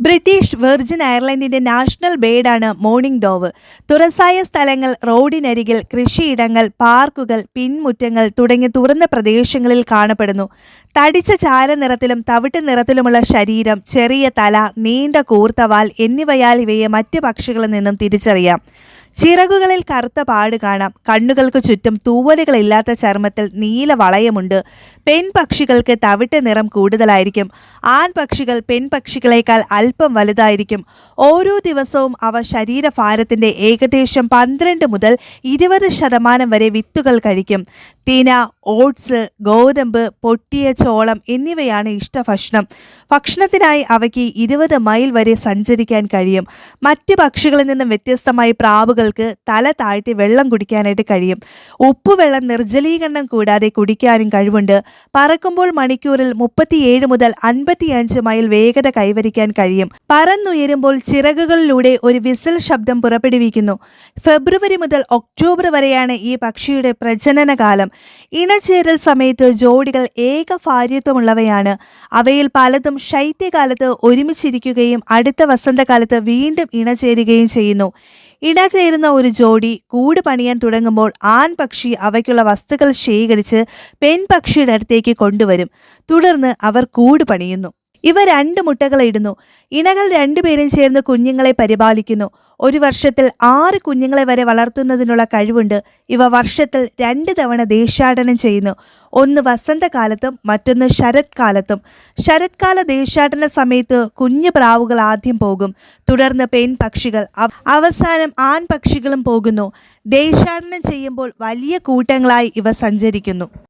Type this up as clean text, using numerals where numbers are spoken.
British virgin അയർലൻഡിന്റെ national ബേഡാണ് morning dove. തുറസായ സ്ഥലങ്ങൾ, റോഡിനരികിൽ, കൃഷിയിടങ്ങൾ, പാർക്കുകൾ, പിൻമുറ്റങ്ങൾ തുടങ്ങിയ തുറന്ന പ്രദേശങ്ങളിൽ കാണപ്പെടുന്നു. തടിച്ച ചാരനിറത്തിലും തവിട്ട് നിറത്തിലുമുള്ള ശരീരം, ചെറിയ തല, നീണ്ട കൂർത്ത വാൽ എന്നിവയാൽ ഇവയെ മറ്റ് പക്ഷികളിൽ നിന്നും തിരിച്ചറിയാം. ചിറകുകളിൽ കറുത്ത പാട് കാണാം. കണ്ണുകൾക്ക് ചുറ്റും തൂവലുകളില്ലാത്ത ചർമ്മത്തിൽ നീല വളയമുണ്ട്. പെൺപക്ഷികൾക്ക് തവിട്ട് നിറം കൂടുതലായിരിക്കും. ആൺപക്ഷികൾ പെൺപക്ഷികളേക്കാൾ അല്പം വലുതായിരിക്കും. ഓരോ ദിവസവും അവ ശരീരഭാരത്തിന്റെ ഏകദേശം 12 മുതൽ 20% വരെ വിത്തുകൾ കഴിക്കും. തിന, ഓട്സ്, ഗോതമ്പ്, പൊട്ടിയ ചോളം എന്നിവയാണ് ഇഷ്ടഭക്ഷണം. ഭക്ഷണത്തിനായി അവയ്ക്ക് 20 മൈൽ വരെ സഞ്ചരിക്കാൻ കഴിയും. മറ്റ് പക്ഷികളിൽ നിന്നും വ്യത്യസ്തമായി പ്രാവുകൾക്ക് തല താഴ്ത്തി വെള്ളം കുടിക്കാനായിട്ട് കഴിയും. ഉപ്പുവെള്ളം നിർജ്ജലീകരണം കൂടാതെ കുടിക്കാനും കഴിവുണ്ട്. പറക്കുമ്പോൾ മണിക്കൂറിൽ 37 മുതൽ 55 മൈൽ വേഗത കൈവരിക്കാൻ കഴിയും. പറന്നുയരുമ്പോൾ ചിറകുകളിലൂടെ ഒരു വിസിൽ ശബ്ദം പുറപ്പെടുവിക്കുന്നു. ഫെബ്രുവരി മുതൽ ഒക്ടോബർ വരെയാണ് ഈ പക്ഷിയുടെ പ്രജനനകാലം. ഇണചേരൽ സമയത്ത് ജോഡികൾ ഏകഭാര്യത്വമുള്ളവയാണ്. അവയിൽ പലതും ശൈത്യകാലത്ത് ഒരുമിച്ചിരിക്കുകയും അടുത്ത വസന്തകാലത്ത് വീണ്ടും ഇണചേരുകയും ചെയ്യുന്നു. ഇണചേരുന്ന ഒരു ജോഡി കൂട് പണിയാൻ തുടങ്ങുമ്പോൾ ആൺപക്ഷി അവയ്ക്കുള്ള വസ്തുക്കൾ ശേഖരിച്ച് പെൺപക്ഷിയുടെ അടുത്തേക്ക് കൊണ്ടുവരും. തുടർന്ന് അവർ കൂട് പണിയുന്നു. ഇവ 2 മുട്ടകൾ ഇടുന്നു. ഇണകൾ 2 പേരും ചേർന്ന് കുഞ്ഞുങ്ങളെ പരിപാലിക്കുന്നു. ഒരു വർഷത്തിൽ 6 കുഞ്ഞുങ്ങളെ വരെ വളർത്തുന്നതിനുള്ള കഴിവുണ്ട്. ഇവ വർഷത്തിൽ 2 തവണ ദേശാടനം ചെയ്യുന്നു. ഒന്ന് വസന്തകാലത്തും മറ്റൊന്ന് ശരത്കാലത്തും. ശരത്കാല ദേശാടന സമയത്ത് കുഞ്ഞു പ്രാവുകൾ ആദ്യം പോകും. തുടർന്ന് പെൺപക്ഷികൾ, അവസാനം ആൺപക്ഷികളും പോകുന്നു. ദേശാടനം ചെയ്യുമ്പോൾ വലിയ കൂട്ടങ്ങളായി ഇവ സഞ്ചരിക്കുന്നു.